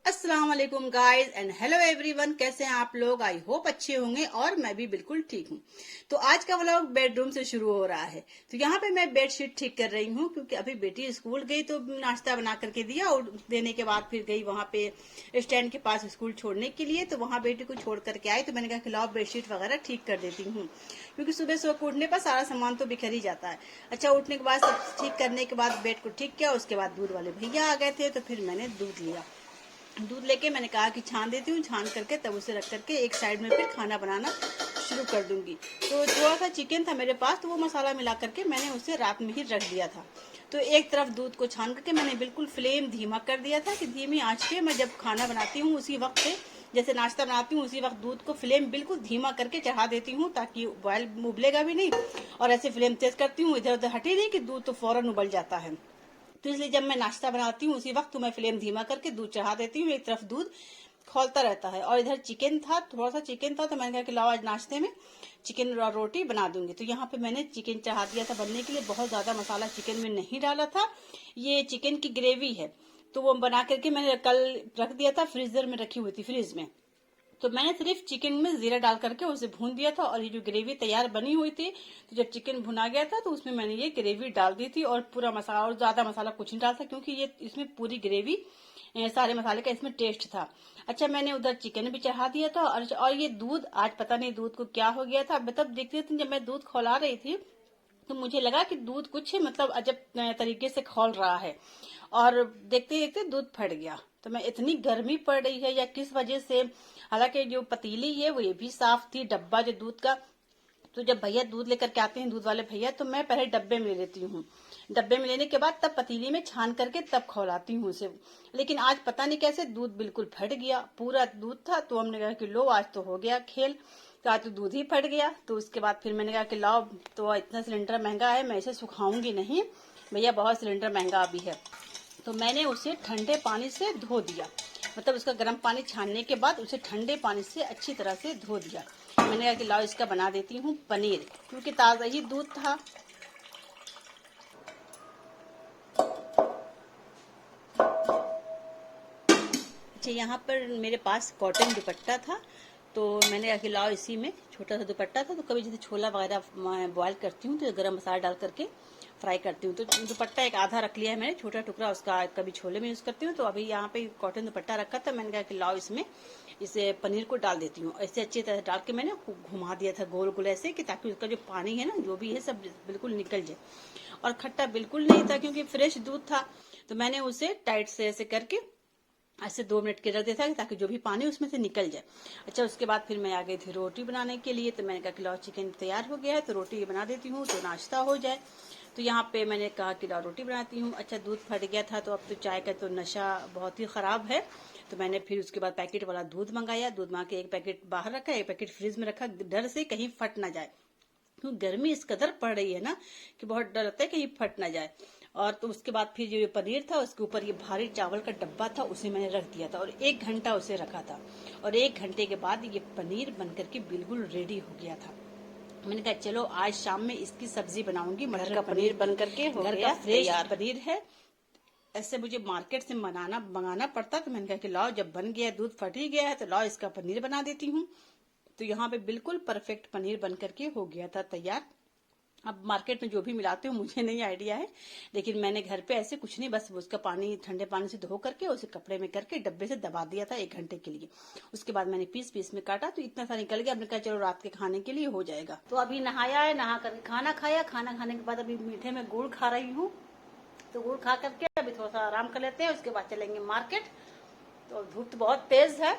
अस्सलाम वालेकुम guys and hello everyone. कैसे हैं आप लोग? आई होप अच्छे होंगे और मैं भी बिल्कुल ठीक हूँ। तो आज का व्लॉग बेडरूम से शुरू हो रहा है। तो यहाँ पे मैं बेडशीट ठीक कर रही हूँ क्योंकि अभी बेटी स्कूल गई तो नाश्ता बना करके दिया और देने के बाद फिर गई वहाँ पे स्टैंड के पास स्कूल छोड़ने के लिए। तो वहाँ बेटी को छोड़ करके आई तो मैंने कहा कि लाओ बेडशीट वगैरह ठीक कर देती हूँ क्योंकि सुबह सो उठने पर सारा सामान तो बिखर ही जाता है। अच्छा, उठने के बाद सब ठीक करने के बाद बेड को ठीक किया। उसके बाद दूध वाले भैया आ गए थे तो फिर मैंने दूध लिया। दूध लेके मैंने कहा कि छान देती हूँ, छान करके तब उसे रख करके एक साइड में फिर खाना बनाना शुरू कर दूंगी। तो थोड़ा सा चिकन था मेरे पास तो वो मसाला मिला करके मैंने उसे रात में ही रख दिया था। तो एक तरफ दूध को छान करके मैंने बिल्कुल फ्लेम धीमा कर दिया था कि धीमी आंच पे मैं जब खाना बनाती हूँ उसी वक्त से, जैसे नाश्ता बनाती हूँ उसी वक्त दूध को फ्लेम बिल्कुल धीमा करके चढ़ा देती हूँ ताकि बॉयल उबलेगा भी नहीं। और ऐसे फ्लेम तेज करती हूँ, इधर उधर हटी नहीं कि दूध तो फौरन उबल जाता है। तो इसलिए जब मैं नाश्ता बनाती हूँ उसी वक्त तो मैं फ्लेम धीमा करके दूध चढ़ा देती हूँ। एक तरफ दूध खौलता रहता है और इधर चिकन था, थोड़ा सा चिकन था तो मैंने कहा कि लाओ आज नाश्ते में चिकन और रोटी बना दूंगी। तो यहाँ पे मैंने चिकन चढ़ा दिया था बनने के लिए। बहुत ज्यादा मसाला चिकन में नहीं डाला था, ये चिकन की ग्रेवी है तो वो बना करके मैंने कल रख दिया था, फ्रीजर में रखी हुई थी फ्रिज में। तो मैंने सिर्फ चिकन में जीरा डाल करके उसे भून दिया था और ये जो ग्रेवी तैयार बनी हुई थी तो जब चिकन भुना गया था तो उसमें मैंने ये ग्रेवी डाल दी थी और पूरा मसाला, और ज्यादा मसाला कुछ नहीं डालता क्योंकि ये इसमें पूरी ग्रेवी सारे मसाले का इसमें टेस्ट था। अच्छा, मैंने उधर चिकन भी चढ़ा दिया था और ये दूध आज पता नहीं दूध को क्या हो गया था। तब देखती थी जब मैं दूध खौला रही थी तो मुझे लगा कि दूध कुछ मतलब अजब तरीके से खौल रहा है और देखते देखते दूध फट गया। तो मैं इतनी गर्मी पड़ रही है या किस वजह से, हालांकि जो पतीली है वो ये भी साफ थी, डब्बा जो दूध का। तो जब भैया दूध लेकर के आते हैं दूध वाले भैया तो मैं पहले डब्बे में ले लेती हूँ, डब्बे में लेने के बाद तब पतीली में छान करके तब खौलाती हूँ उसे। लेकिन आज पता नहीं कैसे दूध बिल्कुल फट गया, पूरा दूध था। तो हमने कहा कि लो आज तो हो गया खेल, तो आज तो दूध ही फट गया। तो उसके बाद फिर मैंने कहा कि लाओ, तो इतना सिलेंडर महंगा है, मैं इसे सुखाऊंगी नहीं भैया, बहुत सिलेंडर महंगा अभी है। तो मैंने उसे ठंडे पानी से धो दिया, मतलब उसका गर्म पानी छानने के बाद उसे ठंडे पानी से अच्छी तरह से धो दिया। मैंने कहा कि लाओ इसका बना देती हूँ पनीर, क्योंकि ताज़ा ही दूध था। अच्छा, यहाँ पर मेरे पास कॉटन दुपट्टा था तो मैंने कहा कि लाओ इसी में, छोटा सा दुपट्टा था तो कभी जैसे छोला वगैरह बॉयल करती हूँ तो गरम मसाला डाल करके फ्राई करती हूँ। तो दुपट्टा एक आधा रख लिया है मैंने, छोटा टुकड़ा उसका, कभी छोले में यूज करती हूँ। तो अभी यहाँ पे कॉटन दुपट्टा रखा था, मैंने कहा कि लाओ इसमें इसे पनीर को डाल देती हूँ। ऐसे अच्छी तरह डाल के मैंने घुमा दिया था गोल गोल ऐसे कि ताकि उसका जो पानी है ना जो भी है सब बिल्कुल निकल जाए। और खट्टा बिल्कुल नहीं था क्योंकि फ्रेश दूध था। तो मैंने उसे टाइट से ऐसे करके ऐसे 2 मिनट के रख देता है ताकि जो भी पानी उसमें से निकल जाए। अच्छा, उसके बाद फिर मैं आ गई थी रोटी बनाने के लिए। तो मैंने कहा कि लाओ चिकन तैयार हो गया है तो रोटी बना देती हूँ तो नाश्ता हो जाए। तो यहाँ पे मैंने कहा कि लाओ रोटी बनाती हूँ। अच्छा, दूध फट गया था तो अब तो चाय का तो नशा बहुत ही खराब है। तो मैंने फिर उसके बाद पैकेट वाला दूध मंगाया, दूध मंगा के एक पैकेट बाहर रखा, एक पैकेट फ्रिज में रखा, डर से कहीं फट ना जाए क्योंकि गर्मी इस कदर पड़ रही है ना कि बहुत डर लगता है कहीं फट ना जाए। और तो उसके बाद फिर जो पनीर था उसके ऊपर ये भारी चावल का डब्बा था उसे मैंने रख दिया था और 1 घंटा उसे रखा था। और 1 घंटे के बाद ये पनीर बनकर के बिल्कुल रेडी हो गया था। मैंने कहा चलो आज शाम में इसकी सब्जी बनाऊंगी। मटर का पनीर बनकर के हो गया, घर का फ्रेश पनीर है, ऐसे मुझे मार्केट से मंगाना पड़ता। तो मैंने कहा कि लाओ जब बन गया, दूध फट ही गया है तो लाओ इसका पनीर बना देती हूँ। तो यहाँ पे बिल्कुल परफेक्ट पनीर बन करके हो गया था तैयार। अब मार्केट में जो भी मिलाते हो मुझे नहीं आइडिया है, लेकिन मैंने घर पे ऐसे कुछ नहीं, बस उसका पानी ठंडे पानी से धो करके उसे कपड़े में करके डब्बे से दबा दिया था 1 घंटे के लिए। उसके बाद मैंने पीस पीस में काटा तो इतना सा निकल गया। हमने कहा चलो रात के खाने के लिए हो जाएगा। तो अभी नहाया है, नहा करके खाना खाया, खाना खाने के बाद अभी मीठे में गुड़ खा रही हूँ। तो गुड़ खा करके अभी थोड़ा सा आराम कर लेते हैं, उसके बाद चलेंगे मार्केट। तो धूप तो बहुत तेज है,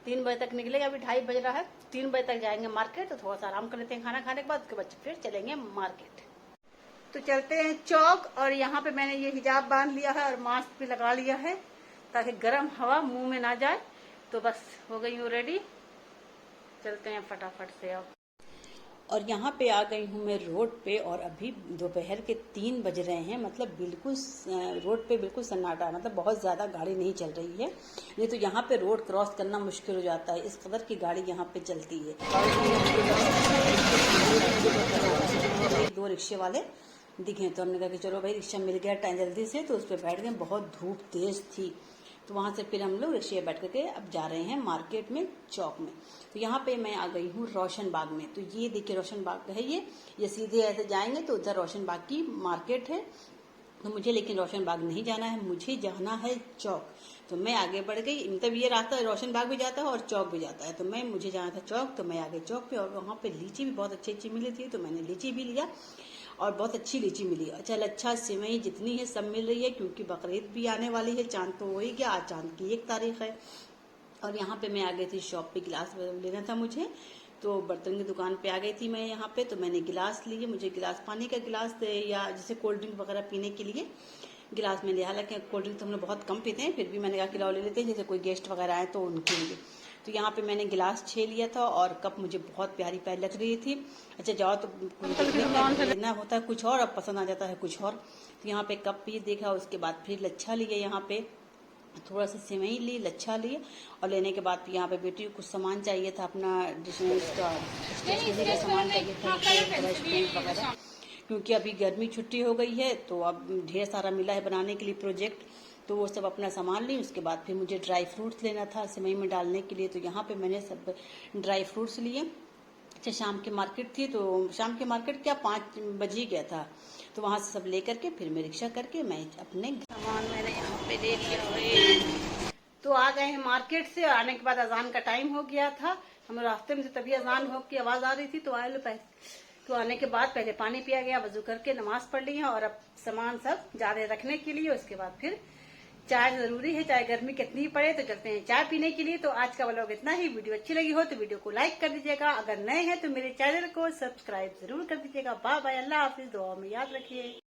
3 बजे तक निकलेगा, अभी 2:30 बज रहा है, 3 बजे तक जाएंगे मार्केट। तो थोड़ा सा आराम कर लेते हैं खाना खाने के बाद, उसके बाद फिर चलेंगे मार्केट। तो चलते हैं चौक। और यहाँ पे मैंने ये हिजाब बांध लिया है और मास्क भी लगा लिया है ताकि गर्म हवा मुंह में ना जाए। तो बस हो गई हूँ रेडी, चलते हैं फटाफट से अब। और यहाँ पे आ गई हूँ मैं रोड पे और अभी दोपहर के 3 बज रहे हैं, मतलब बिल्कुल रोड पे बिल्कुल सन्नाटा, मतलब बहुत ज़्यादा गाड़ी नहीं चल रही है। नहीं तो यहाँ पे रोड क्रॉस करना मुश्किल हो जाता है, इस कदर की गाड़ी यहाँ पे चलती है। 2 रिक्शे वाले दिखे तो हमने कहा कि चलो भाई रिक्शा मिल गया टाइम जल्दी से, तो उस पर बैठ गए। बहुत धूप तेज थी तो वहां से फिर हम लोग रिक्शे बैठ करके अब जा रहे हैं मार्केट में, चौक में। तो यहाँ पे मैं आ गई हूँ रोशन बाग में। तो ये देखिए रोशन बाग है, ये सीधे ऐसे जाएंगे तो उधर रोशन बाग की मार्केट है। तो मुझे लेकिन रोशन बाग नहीं जाना है, मुझे जाना है चौक। तो मैं आगे बढ़ गई, मतलब ये रास्ता रोशन बाग भी जाता है और चौक भी जाता है। तो मुझे जाना था चौक, तो मैं आ गई चौक पे। और वहाँ पे लीची भी बहुत अच्छी अच्छी मिली थी, तो मैंने लीची भी लिया और बहुत अच्छी लीची मिली। अच्छा सिवई जितनी है सब मिल रही है, क्योंकि बकरीद भी आने वाली है, चांद तो हो ही गया, आज चांद की 1 तारीख है। और यहाँ पे मैं आ गई थी शॉप पे, गिलास लेना था मुझे, तो बर्तन की दुकान पे आ गई थी मैं यहाँ पे। तो मैंने गिलास लिए, मुझे गिलास, पानी का गिलास या जैसे कोल्ड ड्रिंक वगैरह पीने के लिए गिलास में लिया। हालांकि कोल्ड ड्रिंक तो हम लोग बहुत कम पीते हैं, फिर भी मैंने कहा गिलास ले लेते हैं, जैसे कोई गेस्ट वगैरह आए तो उनके लिए। तो यहाँ पे मैंने गिलास 6 लिया था और कप मुझे बहुत प्यारी प्यारी लग रही थी। अच्छा जाओ तो लेना होता है कुछ और, अब पसंद आ जाता है कुछ और। तो यहाँ पे कप भी देखा, उसके बाद फिर लच्छा लिया, यहाँ पे थोड़ा सा सेवई ली, लच्छा लिए। और लेने के बाद यहाँ पे बेटी को कुछ सामान चाहिए था, अपना स्टेशनरी का सामान चाहिए था, ब्रश पेन वगैरह, क्योंकि अभी गर्मी छुट्टी हो गई है तो अब ढेर सारा मिला है बनाने के लिए प्रोजेक्ट। तो वो सब अपना सामान ली। उसके बाद फिर मुझे ड्राई फ्रूट्स लेना था सेवई में डालने के लिए, तो यहाँ पे मैंने सब ड्राई फ्रूट्स लिए। अच्छा शाम की मार्केट थी, तो शाम की मार्केट क्या 5 बज ही गया था। तो वहां से सब लेकर के फिर मैं रिक्शा करके मैं अपने सामान मैंने यहाँ पे ले लिया हुए। तो आ गए हैं मार्केट से, आने के बाद अजान का टाइम हो गया था। हम रास्ते में से तभी अजान हो की आवाज आ रही थी, तो आए लो पहले। तो आने के बाद पहले पानी पिया गया, वजू करके नमाज पढ़ ली है, और अब सामान सब ज्यादा रखने के लिए। उसके बाद फिर चाय जरूरी है, चाहे गर्मी कितनी ही पड़े, तो चलते हैं चाय पीने के लिए। तो आज का व्लॉग इतना ही। वीडियो अच्छी लगी हो तो वीडियो को लाइक कर दीजिएगा, अगर नए हैं तो मेरे चैनल को सब्सक्राइब जरूर कर दीजिएगा। बाय बाय, अल्लाह हाफिज, दुआ में याद रखिए।